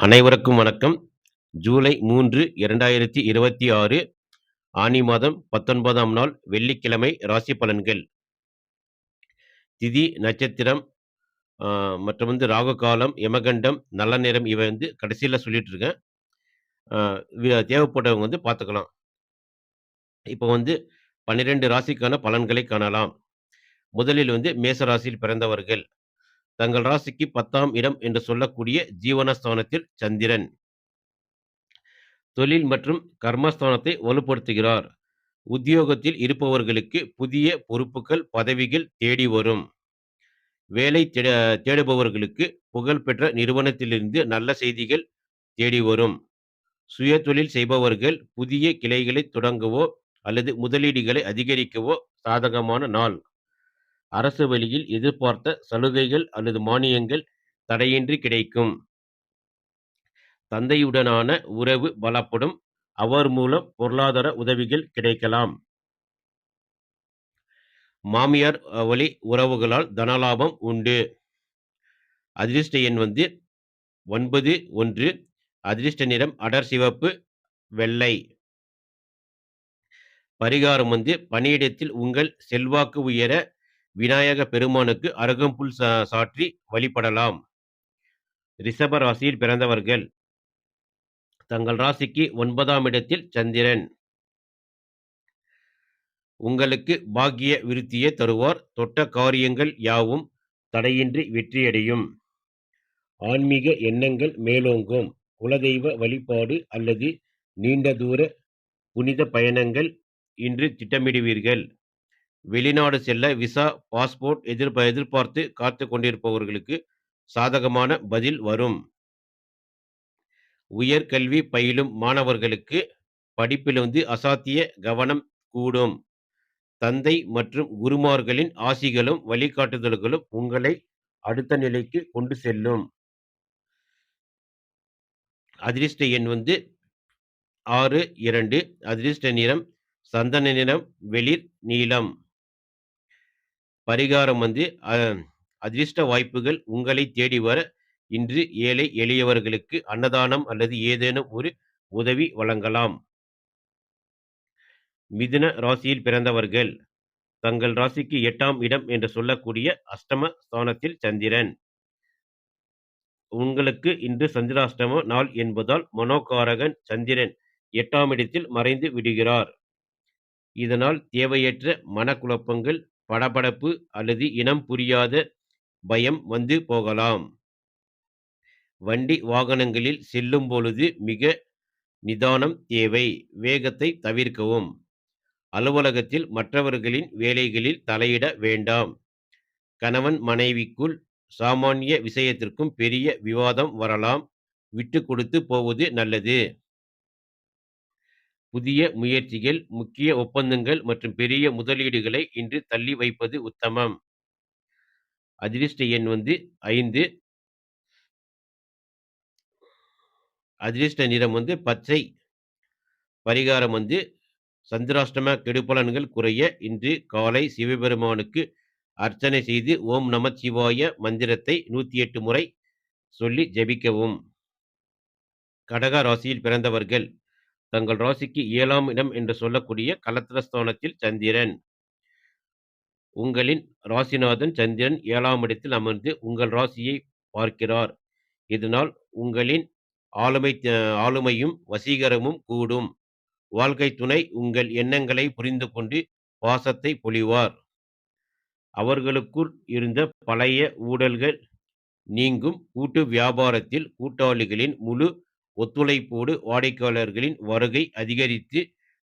அனைவருக்கும் வணக்கம். ஜூலை 3, 2026 ஆனி மாதம் 19ஆம் நாள் வெள்ளிக்கிழமை ராசி பலன்கள். திதி, நட்சத்திரம் அ மற்றும் ராகு காலம், யமகண்டம், நல்ல நேரம் இவை கடைசியில சொல்லிட்டு இருக்கேன். அ தேவைப்படுறவங்க பார்த்துக்கலாம். இப்போ 12 ராசிக்கான பலன்களை காணலாம். முதலில் மேச ராசியில் பிறந்தவர்கள். தங்கள் ராசிக்கு 10ஆம் இடம் என்று சொல்லக்கூடிய ஜீவனஸ்தானத்தில் சந்திரன். தொழில் மற்றும் கர்மஸ்தானத்தை வலுப்படுத்துகிறார். உத்தியோகத்தில் இருப்பவர்களுக்கு புதிய பொறுப்புகள், பதவிகள் தேடி வரும். வேலை தேடுபவர்களுக்கு புகழ்பெற்ற நிறுவனத்திலிருந்து நல்ல செய்திகள் தேடி வரும். சுயதொழில் செய்பவர்கள் புதிய கிளைகளை தொடங்கவோ அல்லது முதலீடுகளை அதிகரிக்கவோ சாதகமான நாள். அரசு வழியில் எதிர்பார்த்த சலுகைகள் அல்லது மானியங்கள் தடையின்றி கிடைக்கும். தந்தையுடனான உறவு பலப்படும். அவர் மூலம் பொருளாதார உதவிகள் கிடைக்கலாம். மாமியார் வழி உறவுகளால் தனலாபம் உண்டு. அதிர்ஷ்ட எண் 9, 1. அதிர்ஷ்ட நிறம் அடர் சிவப்பு, வெள்ளை. பரிகாரம் பணியிடத்தில் உங்கள் செல்வாக்கு உயர விநாயக பெருமானுக்கு அருகம்புல் சாற்றி வழிபடலாம். ரிஷப ராசியில் பிறந்தவர்கள். தங்கள் ராசிக்கு 9ஆம் இடத்தில் சந்திரன். உங்களுக்கு பாக்கிய விருத்தியை தருவார். தொட்ட காரியங்கள் யாவும் தடையின்றி வெற்றியடையும். ஆன்மீக எண்ணங்கள் மேலோங்கும். குலதெய்வ வழிபாடு அல்லது நீண்ட தூர புனித பயணங்கள் இன்று திட்டமிடுவீர்கள். வெளிநாடு செல்ல விசா, பாஸ்போர்ட் எதிர்பார்த்து காத்து கொண்டிருப்பவர்களுக்கு சாதகமான பதில் வரும். உயர்கல்வி பயிலும் மாணவர்களுக்கு படிப்பில் அசாத்திய கவனம் கூடும். தந்தை மற்றும் குருமார்களின் ஆசிகளும் வழிகாட்டுதல்களும் உங்களை அடுத்த நிலைக்கு கொண்டு செல்லும். அதிர்ஷ்ட எண் 6, 2. அதிர்ஷ்ட நிறம் சந்தன நிறம், வெளிர் நீலம். பரிகாரம் அதிர்ஷ்ட வாய்ப்புகள் உங்களை தேடி வர இன்று ஏழை எளியவர்களுக்கு அன்னதானம் அல்லது ஏதேனும் ஒரு உதவி வழங்கலாம். மிதுன ராசியில் பிறந்தவர்கள். தங்கள் ராசிக்கு 8ஆம் இடம் என்று சொல்லக்கூடிய அஷ்டம ஸ்தானத்தில் சந்திரன். உங்களுக்கு இன்று சந்திராஷ்டம நாள் என்பதால் மனோகாரகன் சந்திரன் 8ஆம் இடத்தில் மறைந்து விடுகிறார். இதனால் தேவையற்ற மனக்குழப்பங்கள், படபடப்பு அல்லது இனம் புரியாத பயம் போகலாம். வண்டி வாகனங்களில் செல்லும் பொழுது மிக நிதானம் தேவை. வேகத்தை தவிர்க்கவும். அலுவலகத்தில் மற்றவர்களின் வேலைகளில் தலையிட வேண்டாம். கணவன் மனைவிக்குள் சாமானிய விஷயத்திற்கும் பெரிய விவாதம் வரலாம். விட்டு கொடுத்து போவது நல்லது. புதிய முயற்சிகள், முக்கிய ஒப்பந்தங்கள் மற்றும் பெரிய முதலீடுகளை இன்று தள்ளி வைப்பது உத்தமம். அதிர்ஷ்ட எண் 5. அதிர்ஷ்ட நிறம் பச்சை. பரிகாரம் சந்திராஷ்டம கெடுபலன்கள் குறைய இன்று காலை சிவபெருமானுக்கு அர்ச்சனை செய்து ஓம் நமச்சிவாய மந்திரத்தை 108 முறை சொல்லி ஜபிக்கவும். கடக ராசியில் பிறந்தவர்கள். தங்கள் ராசிக்கு 7ஆம் இடம் என்று சொல்லக்கூடிய கலத்திரஸ்தானத்தில் சந்திரன். உங்களின் ராசிநாதன் சந்திரன் 7ஆம் இடத்தில் அமர்ந்து உங்கள் ராசியை பார்க்கிறார். இதனால் உங்களின் ஆளுமையும் வசீகரமும் கூடும். வாழ்க்கை துணை உங்கள் எண்ணங்களை புரிந்து கொண்டு பாசத்தை பொழிவார். அவர்களுக்குள் இருந்த பழைய ஊழல்கள் நீங்கும். கூட்டு வியாபாரத்தில் கூட்டாளிகளின் முழு ஒத்துழைப்போடு வாடிக்கையாளர்களின் வருகை அதிகரித்து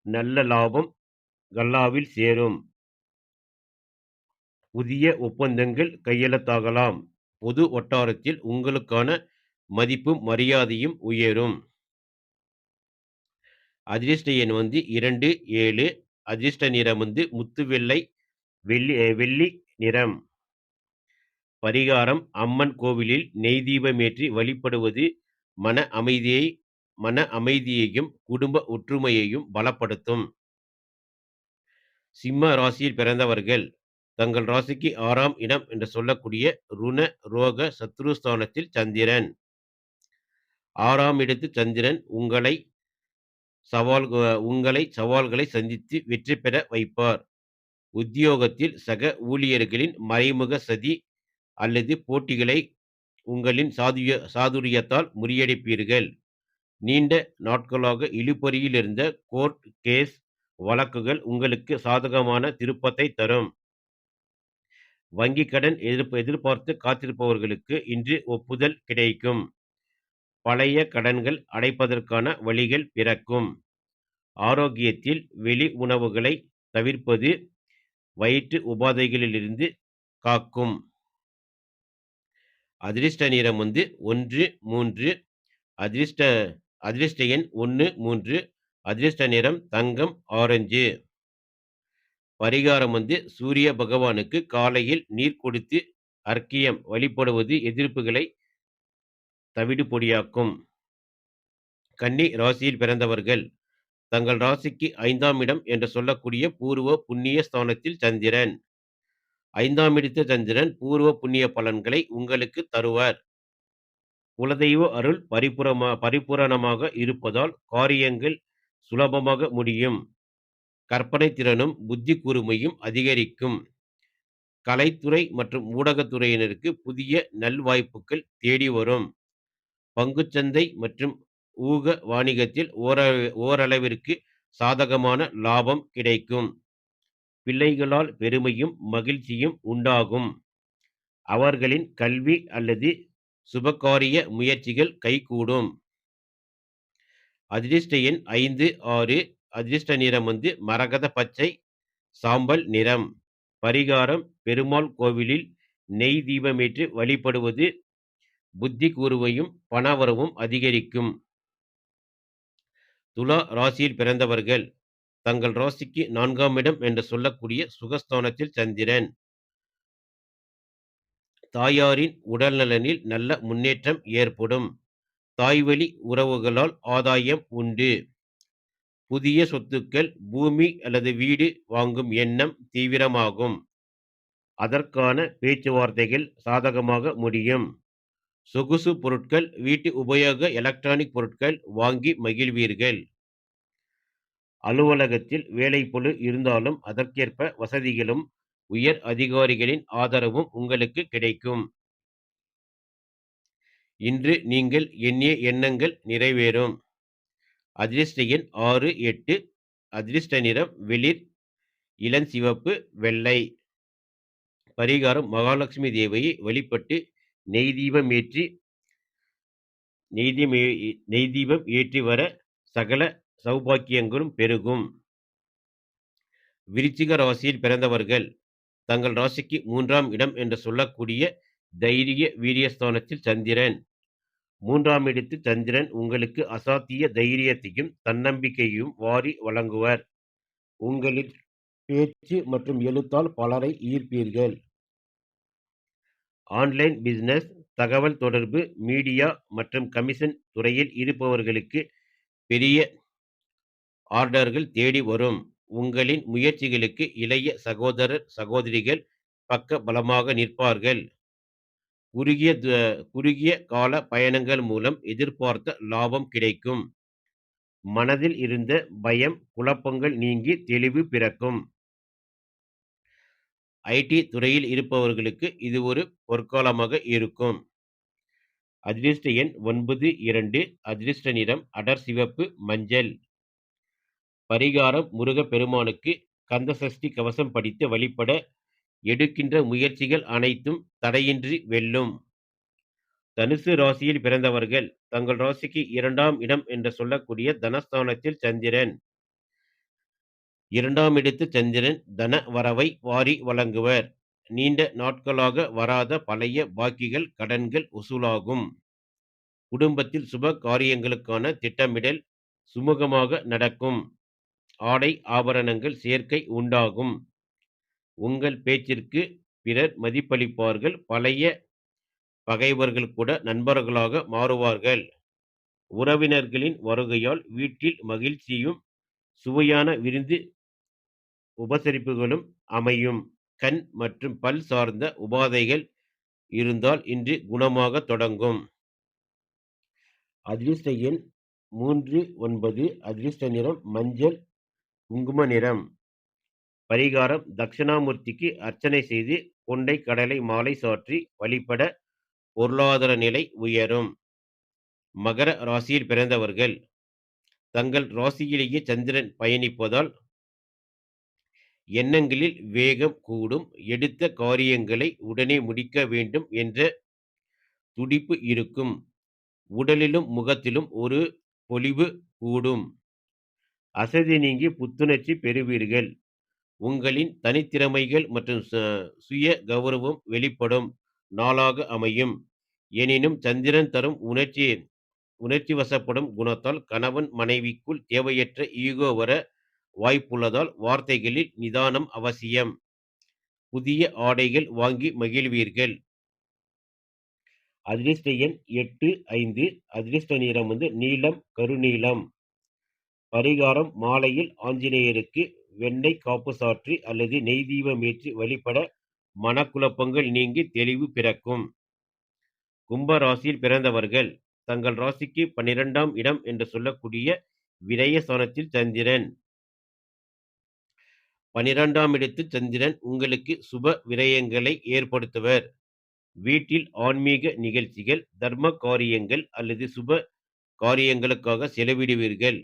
நல்ல லாபம் கல்லாவில் சேரும். புதிய ஒப்பந்தங்கள் கையெழுத்தாகலாம். பொது வட்டாரத்தில் உங்களுக்கான மதிப்பும் மரியாதையும் உயரும். அதிர்ஷ்ட எண் 2, 7. அதிர்ஷ்ட நிறம் முத்து வெள்ளை, வெள்ளி நிறம். பரிகாரம் அம்மன் கோவிலில் நெய் தீபமேற்றி வழிபடுவது மன அமைதியையும் குடும்ப ஒற்றுமையையும் பலப்படுத்தும். சிம்ம ராசியில் பிறந்தவர்கள். தங்கள் ராசிக்கு 6ஆம் இடம் என்று சொல்லக்கூடிய ருண ரோக சத்ருஸ்தானத்தில் சந்திரன். 6ஆம் இடத்து சந்திரன் உங்களை சவால்களை சந்தித்து வெற்றி பெற வைப்பார். உத்தியோகத்தில் சக ஊழியர்களின் மறைமுக சதி அல்லது போட்டிகளை உங்களின் சாதுரியத்தால் முறியடிப்பீர்கள். நீண்ட நாட்களாக இழுபறியில் இருந்த கோர்ட் கேஸ் வழக்குகள் உங்களுக்கு சாதகமான திருப்பத்தை தரும். வங்கி கடன் எதிர்பார்த்து காத்திருப்பவர்களுக்கு இன்று ஒப்புதல் கிடைக்கும். பழைய கடன்கள் அடைப்பதற்கான வழிகள் பிறக்கும். ஆரோக்கியத்தில் வெளி உணவுகளை தவிர்ப்பது வயிற்று உபாதைகளிலிருந்து காக்கும். அதிர்ஷ்ட நிறம் 1, 3. அதிர்ஷ்ட அதிர்ஷ்ட எண் 1, 3. அதிர்ஷ்ட நிறம் தங்கம், ஆரஞ்சு. பரிகாரம் சூரிய பகவானுக்கு காலையில் நீர் கொடுத்து அர்க்கியம் வழிபடுவது எதிர்ப்புகளை தவிடு பொடியாக்கும். கன்னி ராசியில் பிறந்தவர்கள். தங்கள் ராசிக்கு 5ஆம் இடம் என்று சொல்லக்கூடிய பூர்வ புண்ணிய ஸ்தானத்தில் சந்திரன். 5ஆம் இடத்து சந்திரன் பூர்வ புண்ணிய பலன்களை உங்களுக்கு தருவார். குலதெய்வ அருள் பரிபூரணமாக இருப்பதால் காரியங்கள் சுலபமாக முடியும். கற்பனை திறனும் புத்தி கூர்மையும் அதிகரிக்கும். கலைத்துறை மற்றும் ஊடகத்துறையினருக்கு புதிய நல்வாய்ப்புகள் தேடி வரும். பங்குச்சந்தை மற்றும் ஊக வாணிகத்தில் ஓரளவிற்கு சாதகமான லாபம் கிடைக்கும். பிள்ளைகளால் பெருமையும் மகிழ்ச்சியும் உண்டாகும். அவர்களின் கல்வி அல்லது சுபகாரிய முயற்சிகள் கைகூடும். அதிர்ஷ்ட எண் 5, 6. அதிர்ஷ்ட நிறம் மரகத பச்சை, சாம்பல் நிறம். பரிகாரம் பெருமாள் கோவிலில் நெய் தீபமேற்று வழிபடுவது புத்தி கூர்மையும் பணவரவும் அதிகரிக்கும். துலா ராசியில் பிறந்தவர்கள். தங்கள் ராசிக்கு 4ஆம் இடம் என்று சொல்லக்கூடிய சுகஸ்தானத்தில் சந்திரன். தாயாரின் உடல்நலனில் நல்ல முன்னேற்றம் ஏற்படும். தாய்வழி உறவுகளால் ஆதாயம் உண்டு. புதிய சொத்துக்கள், பூமி அல்லது வீடு வாங்கும் எண்ணம் தீவிரமாகும். அதற்கான பேச்சுவார்த்தைகள் சாதகமாக முடியும். சொகுசு பொருட்கள், வீட்டு உபயோக எலக்ட்ரானிக் பொருட்கள் வாங்கி மகிழ்வீர்கள். அலுவலகத்தில் வேலைப்பளு இருந்தாலும் அதற்கேற்ப வசதிகளும் உயர் அதிகாரிகளின் ஆதரவும் உங்களுக்கு கிடைக்கும். இன்று நீங்கள் எண்ணிய எண்ணங்கள் நிறைவேறும். அதிர்ஷ்ட எண் 6, 8. அதிர்ஷ்ட நிறம் வெளிர் இளஞ்சிவப்பு, வெள்ளை. பரிகாரம் மகாலட்சுமி தேவியை வழிபட்டு நெய் தீபம் ஏற்றி வர சகல சௌபாக்கியங்களும் பெருகும். விருச்சிக ராசியில் பிறந்தவர்கள். தங்கள் ராசிக்கு 3ஆம் இடம் என்று சொல்லக்கூடிய தைரிய வீரியஸ்தானத்தில் சந்திரன். 3ஆம் இடத்து சந்திரன் உங்களுக்கு அசாத்திய தைரியத்தையும் தன்னம்பிக்கையையும் வாரி வழங்குவர். உங்களின் பேச்சு மற்றும் எழுத்தால் பலரை ஈர்ப்பீர்கள். ஆன்லைன் பிசினஸ், தகவல் தொடர்பு, மீடியா மற்றும் கமிஷன் துறையில் இருப்பவர்களுக்கு பெரிய ஆர்டர்கள் தேடி வரும். உங்களின் முயற்சிகளுக்கு இளைய சகோதரிகள் பக்க பலமாக நிற்பார்கள். குறுகிய கால பயணங்கள் மூலம் எதிர்பார்த்த லாபம் கிடைக்கும். மனதில் இருந்த பயம், குழப்பங்கள் நீங்கி தெளிவு பிறக்கும். ஐடி துறையில் இருப்பவர்களுக்கு இது ஒரு பொற்காலமாக இருக்கும். அதிர்ஷ்ட எண் 9, 2. அதிர்ஷ்ட நிறம் அடர் சிவப்பு, மஞ்சள். பரிகாரம் முருகப்பெருமானுக்கு கந்தசஷ்டி கவசம் படித்து வழிபட எடுக்கின்ற முயற்சிகள் அனைத்தும் தடையின்றி வெல்லும். தனுசு ராசியில் பிறந்தவர்கள். தங்கள் ராசிக்கு 2ஆம் இடம் என்று சொல்லக்கூடிய தனஸ்தானத்தில் சந்திரன். 2ஆம் இடத்து சந்திரன் தன வரவை வாரி வழங்குவர். நீண்ட நாட்களாக வராத பழைய பாக்கிகள், கடன்கள் வசூலாகும். குடும்பத்தில் சுப காரியங்களுக்கான திட்டமிடல் சுமூகமாக நடக்கும். ஆடை ஆபரணங்கள் சேர்க்கை உண்டாகும். உங்கள் பேச்சிற்கு பிறர் மதிப்பளிப்பார்கள். பழைய பகைவர்கள் கூட நண்பர்களாக மாறுவார்கள். உறவினர்களின் வருகையால் வீட்டில் மகிழ்ச்சியும் சுவையான விருந்து உபசரிப்புகளும் அமையும். கண் மற்றும் பல் சார்ந்த உபாதைகள் இருந்தால் இன்று குணமாக தொடங்கும். அதிர்ஷ்ட எண் 3, 9. அதிர்ஷ்ட நிறம் மஞ்சள், குங்கும நிறம். பரிகாரம்: தட்சிணாமூர்த்திக்கு அர்ச்சனை செய்து கொண்டை கடலை மாலை சாற்றி வழிபட பொருளாதார நிலை உயரும். மகர ராசியில் பிறந்தவர்கள் தங்கள் ராசியிலேயே சந்திரன் பயணிப்பதால் எண்ணங்களில் வேகம் கூடும். எடுத்த காரியங்களை உடனே முடிக்க வேண்டும் என்ற துடிப்பு இருக்கும். உடலிலும் முகத்திலும் ஒரு பொலிவு கூடும். அசதி நீங்கி புத்துணர்ச்சி பெறுவீர்கள். உங்களின் தனித்திறமைகள் மற்றும் சுய கௌரவம் வெளிப்படும் நாளாக அமையும். எனினும் சந்திரன் தரும் உணர்ச்சி வசப்படும் குணத்தால் கணவன் மனைவிக்குள் தேவையற்ற ஈகோ வர வாய்ப்புள்ளதால் வார்த்தைகளில் நிதானம் அவசியம். புதிய ஆடைகள் வாங்கி மகிழ்வீர்கள். அதிர்ஷ்ட எண் 8, 5. அதிர்ஷ்ட நிறம் நீலம், கருநீலம். பரிகாரம்: மாலையில் ஆஞ்சநேயருக்கு வெண்ணெய் காப்பு சாற்றி அல்லது நெய் தீபம் ஏற்றி வழிபட மனக்குழப்பங்கள் நீங்கி தெளிவு பிறக்கும். கும்ப ராசியில் பிறந்தவர்கள் தங்கள் ராசிக்கு 12ஆம் இடம் என்று சொல்லக்கூடிய விரயஸ்தானத்தில் சந்திரன். 12ஆம் இடத்து சந்திரன் உங்களுக்கு சுப விரயங்களை ஏற்படுத்துவர். வீட்டில் ஆன்மீக நிகழ்ச்சிகள், தர்ம காரியங்கள் அல்லது சுப காரியங்களுக்காக செலவிடுவீர்கள்.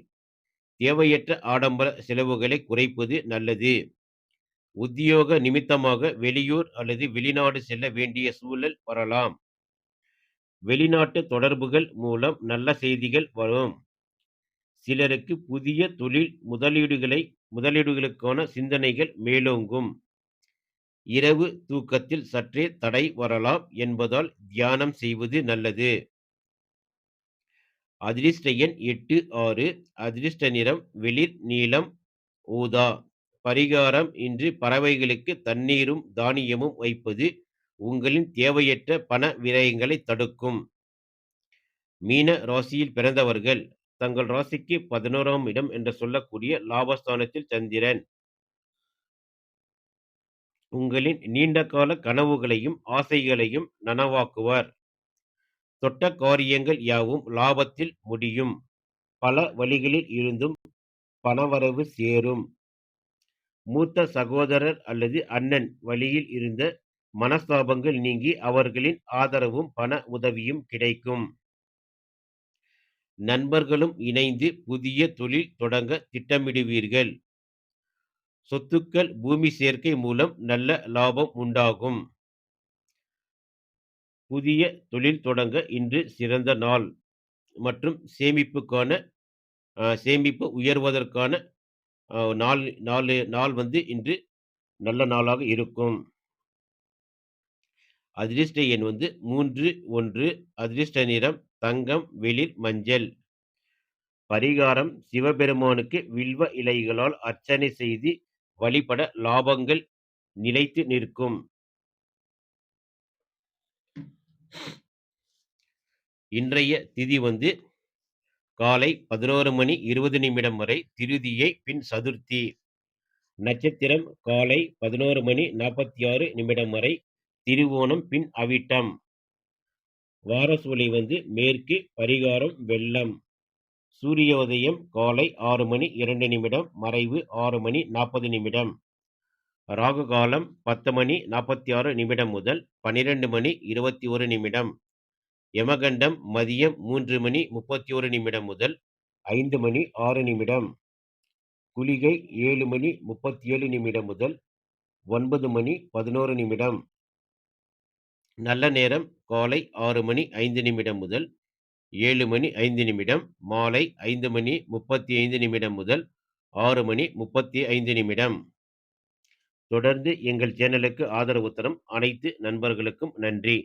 தேவையற்ற ஆடம்பர செலவுகளை குறைப்பது நல்லது. உத்தியோக நிமித்தமாக வெளியூர் அல்லது வெளிநாடு செல்ல வேண்டிய சூழல் வரலாம். வெளிநாட்டு தொடர்புகள் மூலம் நல்ல செய்திகள் வரும். சிலருக்கு புதிய தொழில் முதலீடுகளுக்கான சிந்தனைகள் மேலோங்கும். இரவு தூக்கத்தில் சற்றே தடை வரலாம் என்பதால் தியானம் செய்வது நல்லது. அதிர்ஷ்ட எண் 8, 6. அதிர்ஷ்ட நிறம் வெளிர் நீலம், ஊதா. பரிகாரம்: இன்று பறவைகளுக்கு தண்ணீரும் தானியமும் வைப்பது உங்களின் தேவையற்ற பண விரயங்களை தடுக்கும். மீன ராசியில் பிறந்தவர்கள் தங்கள் ராசிக்கு 11ஆம் இடம் என்று சொல்லக்கூடிய லாபஸ்தானத்தில் சந்திரன். உங்களின் நீண்டகால கனவுகளையும் ஆசைகளையும் நனவாக்குவார். தொட்ட காரியங்கள் யாவும் லாபத்தில் முடியும். பல வழிகளில் இருந்தும் பணவரவு சேரும். மூத்த சகோதரர் அல்லது அண்ணன் வழியில் இருந்த மனஸ்தாபங்கள் நீங்கி அவர்களின் ஆதரவும் பண உதவியும் கிடைக்கும். நண்பர்களும் இணைந்து புதிய தொழில் தொடங்க திட்டமிடுவீர்கள். சொத்துக்கள், பூமி சேர்க்கை மூலம் நல்ல லாபம் உண்டாகும். புதிய தொழில் தொடங்க இன்று சிறந்த நாள் மற்றும் சேமிப்பு உயர்வதற்கான நாள் இன்று நல்ல நாளாக இருக்கும். அதிர்ஷ்ட எண் 3, 1. அதிர்ஷ்ட நிறம் தங்கம், வெளிர் மஞ்சள். பரிகாரம்: சிவபெருமானுக்கு வில்வ இலைகளால் அர்ச்சனை செய்து வழிபட லாபங்கள் நிலைத்து நிற்கும். இன்றைய திதி காலை 11:20 வரை திருதியை, பின் சதுர்த்தி. நட்சத்திரம் காலை 11:46 வரை திருவோணம், பின் அவிட்டம். வாரசூலை மேற்கு. பரிகாரம்: வெள்ளம். சூரியோதயம் காலை 6:02 மறைவு 6:40. ராகு காலம் 10:46 முதல் 12:21. யமகண்டம் மதியம் 3:31 முதல் 5:06. குளிகை 7:37 முதல் 9:11. நல்ல நேரம் காலை 6:05 முதல் 7:05. மாலை 5:35 முதல் 6:35. தொடர்ந்து எங்கள் சேனலுக்கு ஆதரவு தரும் அனைத்து நண்பர்களுக்கும் நன்றி.